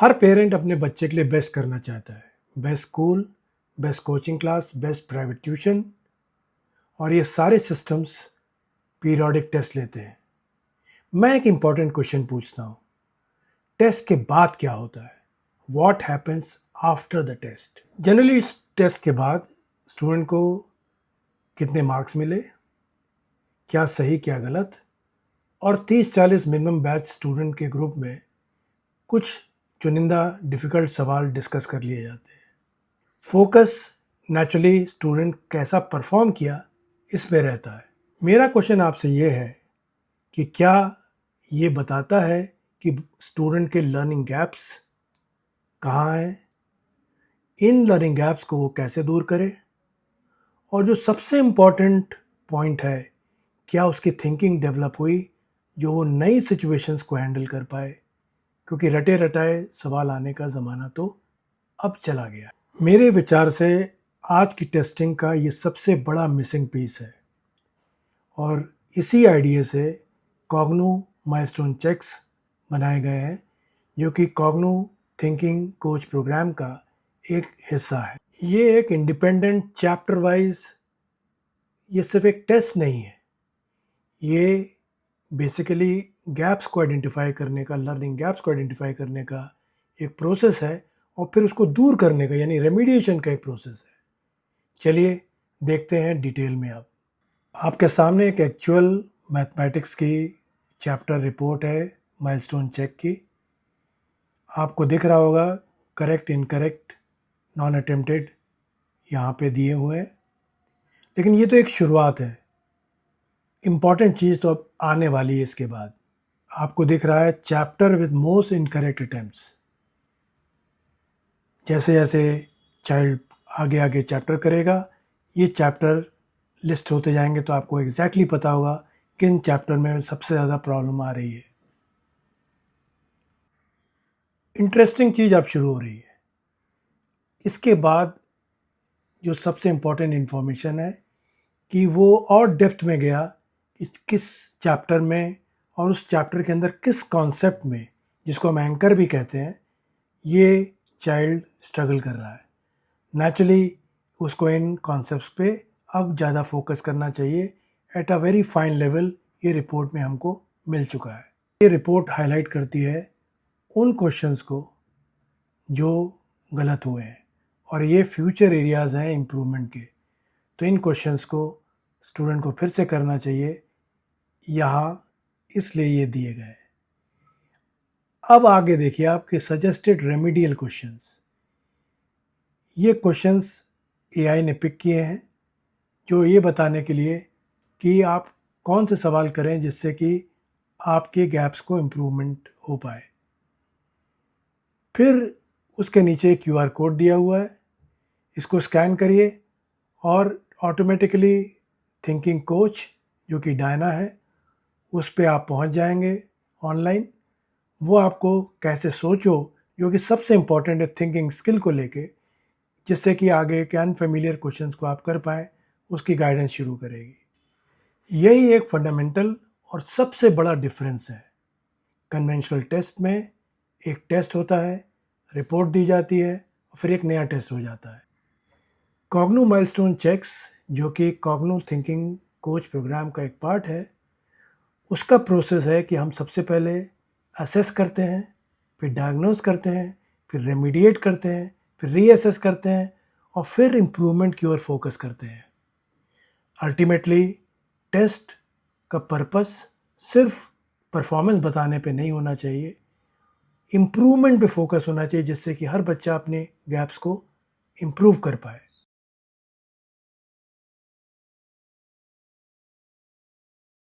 हर parent अपने बच्चे के लिए बेस्ट करना चाहता है। Best school, best coaching class, best private tuition और ये सारे सिस्टम्स पीरियोडिक टेस्ट लेते हैं। मैं एक इम्पॉर्टेंट क्वेश्चन पूछता हूँ, टेस्ट के बाद क्या होता है? What happens after the test? Generally इस टेस्ट के बाद स्टूडेंट को कितने मार्क्स मिले, क्या सही क्या गलत, और 30-40 मिनिमम बैच स्टूडेंट के ग्रुप में कुछ चुनिंदा डिफ़िकल्ट सवाल डिस्कस कर लिए जाते हैं। फोकस नेचुरली स्टूडेंट कैसा परफॉर्म किया इस पे रहता है। मेरा क्वेश्चन आपसे ये है कि क्या ये बताता है कि स्टूडेंट के लर्निंग गैप्स कहाँ हैं, इन लर्निंग गैप्स को वो कैसे दूर करे, और जो सबसे इम्पॉर्टेंट पॉइंट है, क्या उसकी थिंकिंग डेवलप हुई जो वो नई सिचुएशंस को हैंडल कर पाए, क्योंकि रटे रटाए सवाल आने का ज़माना तो अब चला गया। मेरे विचार से आज की टेस्टिंग का ये सबसे बड़ा मिसिंग पीस है और इसी आइडिया से कॉग्नो माइलस्टोन चेक्स बनाए गए हैं, जो कि कॉग्नो थिंकिंग कोच प्रोग्राम का एक हिस्सा है। ये एक इंडिपेंडेंट चैप्टर वाइज, ये सिर्फ एक टेस्ट नहीं है, ये बेसिकली गैप्स को आइडेंटिफाई करने का, लर्निंग गैप्स को आइडेंटिफाई करने का एक प्रोसेस है और फिर उसको दूर करने का, यानी रेमीडिएशन का एक प्रोसेस है। चलिए देखते हैं डिटेल में। अब आपके सामने एक एक्चुअल मैथमेटिक्स की चैप्टर रिपोर्ट है माइलस्टोन चेक की। आपको दिख रहा होगा करेक्ट, इनकरेक्ट, नॉन अटेम्प्टेड यहाँ पे दिए हुए हैं, लेकिन ये तो एक शुरुआत है। इम्पॉर्टेंट चीज़ तो अब आने वाली है इसके बाद। आपको दिख रहा है chapter with most incorrect attempts. जैसे जैसे चाइल्ड आगे आगे चैप्टर करेगा, ये चैप्टर लिस्ट होते जाएंगे, तो आपको एग्जैक्टली पता होगा किन चैप्टर में सबसे ज़्यादा प्रॉब्लम आ रही है। इंटरेस्टिंग चीज़ अब शुरू हो रही है। इसके बाद जो सबसे इम्पॉर्टेंट इन्फॉर्मेशन है कि वो और डेप्थ में गया कि किस चैप्टर में और उस चैप्टर के अंदर किस कॉन्सेप्ट में, जिसको हम एंकर भी कहते हैं, ये चाइल्ड स्ट्रगल कर रहा है। नेचुरली उसको इन कॉन्सेप्ट्स पे अब ज़्यादा फोकस करना चाहिए at a very fine level. ये रिपोर्ट में हमको मिल चुका है। ये रिपोर्ट हाईलाइट करती है उन क्वेश्चंस को जो गलत हुए हैं और ये फ्यूचर एरियाज़ हैं इम्प्रूवमेंट के, तो इन क्वेश्चंस को स्टूडेंट को फिर से करना चाहिए, यहाँ इसलिए ये दिए गए। अब आगे देखिए आपके सजेस्टेड रेमेडियल क्वेश्चंस। ये क्वेश्चंस एआई ने पिक किए हैं जो ये बताने के लिए कि आप कौन से सवाल करें जिससे कि आपके गैप्स को इम्प्रूवमेंट हो पाए। फिर उसके नीचे क्यूआर कोड दिया हुआ है, इसको स्कैन करिए और ऑटोमेटिकली थिंकिंग कोच जो कि डायना है उस पे आप पहुंच जाएंगे ऑनलाइन। वो आपको कैसे सोचो, जो कि सबसे इम्पॉर्टेंट है थिंकिंग स्किल को लेके, जिससे कि आगे के अनफेमिलियर क्वेश्चंस को आप कर पाएँ, उसकी गाइडेंस शुरू करेगी। यही एक फंडामेंटल और सबसे बड़ा डिफरेंस है। कन्वेंशनल टेस्ट में एक टेस्ट होता है, रिपोर्ट दी जाती है, फिर एक नया टेस्ट हो जाता है। कॉग्नो माइलस्टोन चेक्स, जो कि कॉग्नो थिंकिंग कोच प्रोग्राम का एक पार्ट है, उसका प्रोसेस है कि हम सबसे पहले असेस करते हैं, फिर डायग्नोस करते हैं, फिर रेमीडिएट करते हैं, फिर रीअसेस करते हैं और फिर इम्प्रूवमेंट की ओर फोकस करते हैं। अल्टीमेटली टेस्ट का पर्पस सिर्फ परफॉर्मेंस बताने पे नहीं होना चाहिए, इम्प्रूवमेंट पे फोकस होना चाहिए, जिससे कि हर बच्चा अपने गैप्स को इम्प्रूव कर पाए।